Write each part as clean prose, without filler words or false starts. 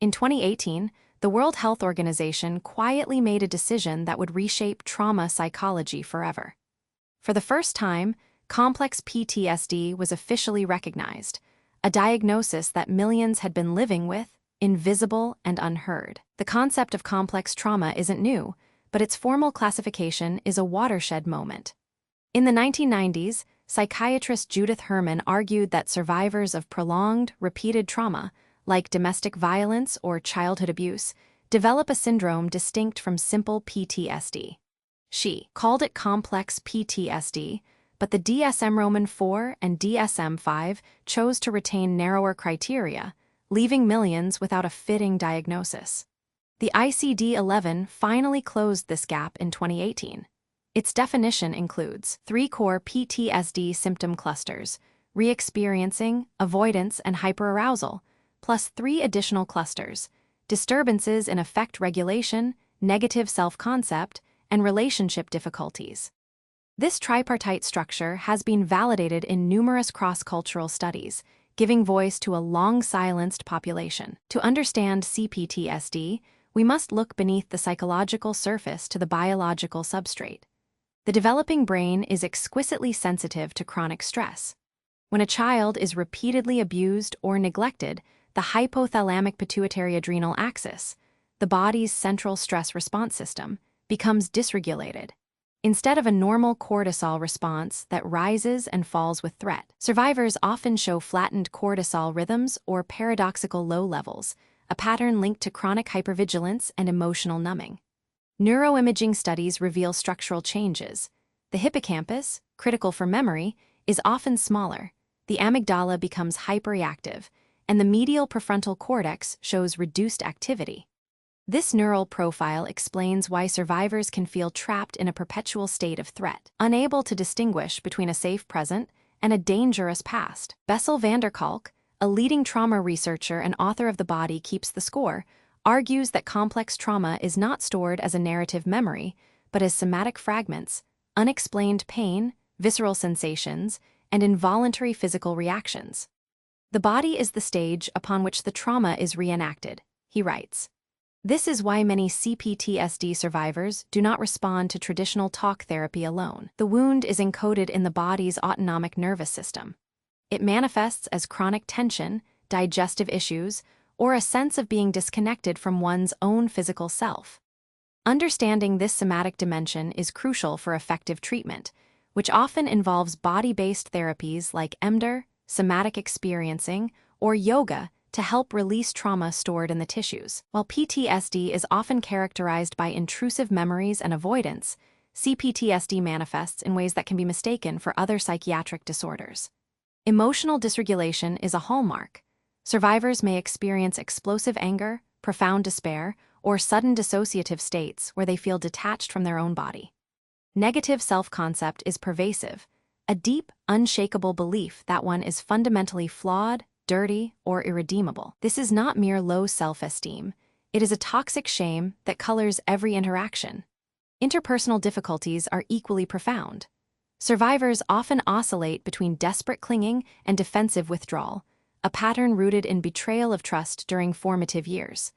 In 2018, the World Health Organization quietly made a decision that would reshape trauma psychology forever. For the first time, complex PTSD was officially recognized, a diagnosis that millions had been living with, invisible and unheard. The concept of complex trauma isn't new, but its formal classification is a watershed moment. In the 1990s, psychiatrist Judith Herman argued that survivors of prolonged, repeated trauma, like domestic violence or childhood abuse, develop a syndrome distinct from simple PTSD. She called it complex PTSD, but the DSM-IV and DSM-V chose to retain narrower criteria, leaving millions without a fitting diagnosis. The ICD-11 finally closed this gap in 2018. Its definition includes 3 core PTSD symptom clusters: re-experiencing, avoidance, and hyperarousal, plus 3 additional clusters: disturbances in affect regulation, negative self-concept, and relationship difficulties. This tripartite structure has been validated in numerous cross-cultural studies, giving voice to a long-silenced population. To understand CPTSD, we must look beneath the psychological surface to the biological substrate. The developing brain is exquisitely sensitive to chronic stress. When a child is repeatedly abused or neglected, the hypothalamic pituitary adrenal axis, the body's central stress response system, becomes dysregulated. Instead of a normal cortisol response that rises and falls with threat, survivors often show flattened cortisol rhythms or paradoxical low levels, a pattern linked to chronic hypervigilance and emotional numbing. Neuroimaging studies reveal structural changes. The hippocampus, critical for memory, is often smaller, the amygdala becomes hyperreactive, and the medial prefrontal cortex shows reduced activity. This neural profile explains why survivors can feel trapped in a perpetual state of threat, unable to distinguish between a safe present and a dangerous past. Bessel van der Kolk, a leading trauma researcher and author of The Body Keeps the Score, argues that complex trauma is not stored as a narrative memory, but as somatic fragments, unexplained pain, visceral sensations, and involuntary physical reactions. The body is the stage upon which the trauma is reenacted, he writes. This is why many CPTSD survivors do not respond to traditional talk therapy alone. The wound is encoded in the body's autonomic nervous system. It manifests as chronic tension, digestive issues, or a sense of being disconnected from one's own physical self. Understanding this somatic dimension is crucial for effective treatment, which often involves body-based therapies like EMDR, somatic experiencing, or yoga to help release trauma stored in the tissues. While PTSD is often characterized by intrusive memories and avoidance, CPTSD manifests in ways that can be mistaken for other psychiatric disorders. Emotional dysregulation is a hallmark. Survivors may experience explosive anger, profound despair, or sudden dissociative states where they feel detached from their own body. Negative self-concept is pervasive, a deep, unshakable belief that one is fundamentally flawed, dirty, or irredeemable. This is not mere low self-esteem. It is a toxic shame that colors every interaction. Interpersonal difficulties are equally profound. Survivors often oscillate between desperate clinging and defensive withdrawal, a pattern rooted in betrayal of trust during formative years.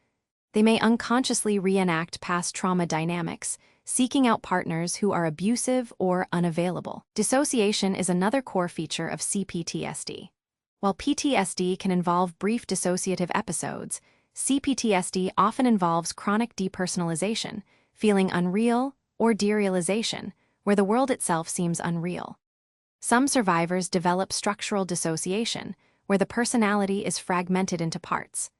They may unconsciously reenact past trauma dynamics, seeking out partners who are abusive or unavailable. Dissociation is another core feature of CPTSD. While PTSD can involve brief dissociative episodes, CPTSD often involves chronic depersonalization, feeling unreal, or derealization, where the world itself seems unreal. Some survivors develop structural dissociation, where the personality is fragmented into parts.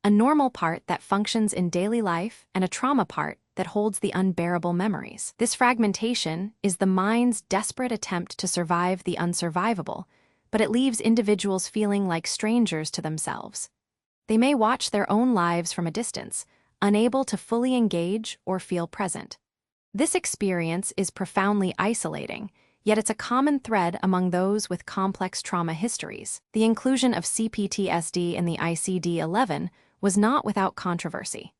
A normal part that functions in daily life and a trauma part that holds the unbearable memories. This fragmentation is the mind's desperate attempt to survive the unsurvivable, but it leaves individuals feeling like strangers to themselves. They may watch their own lives from a distance, unable to fully engage or feel present. This experience is profoundly isolating, yet it's a common thread among those with complex trauma histories. The inclusion of CPTSD in the ICD-11 was not without controversy.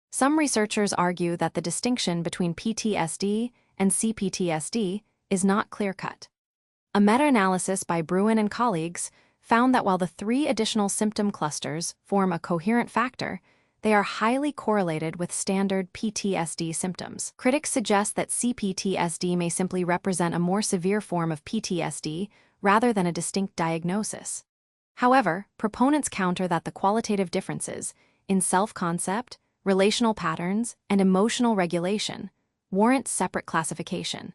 Some researchers argue that the distinction between PTSD and CPTSD is not clear-cut. A meta-analysis by Bruin and colleagues found that while the 3 additional symptom clusters form a coherent factor, they are highly correlated with standard PTSD symptoms. Critics suggest that CPTSD may simply represent a more severe form of PTSD rather than a distinct diagnosis. However, proponents counter that the qualitative differences in self-concept, relational patterns, and emotional regulation warrant separate classification.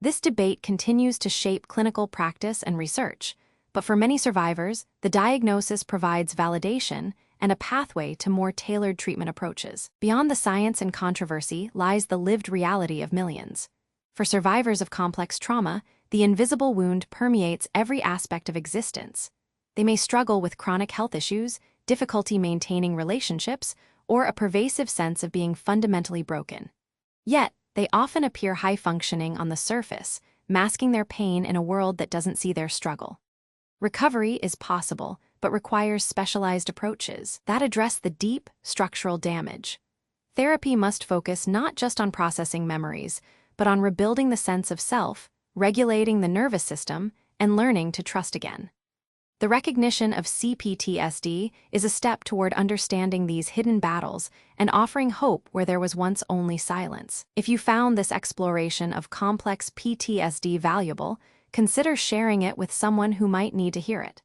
This debate continues to shape clinical practice and research, but for many survivors, the diagnosis provides validation and a pathway to more tailored treatment approaches. Beyond the science and controversy lies the lived reality of millions. For survivors of complex trauma, the invisible wound permeates every aspect of existence. They may struggle with chronic health issues, difficulty maintaining relationships, or a pervasive sense of being fundamentally broken. Yet, they often appear high-functioning on the surface, masking their pain in a world that doesn't see their struggle. Recovery is possible, but requires specialized approaches that address the deep, structural damage. Therapy must focus not just on processing memories, but on rebuilding the sense of self, regulating the nervous system, and learning to trust again. The recognition of CPTSD is a step toward understanding these hidden battles and offering hope where there was once only silence. If you found this exploration of complex PTSD valuable, consider sharing it with someone who might need to hear it.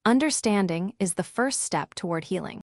Understanding is the first step toward healing.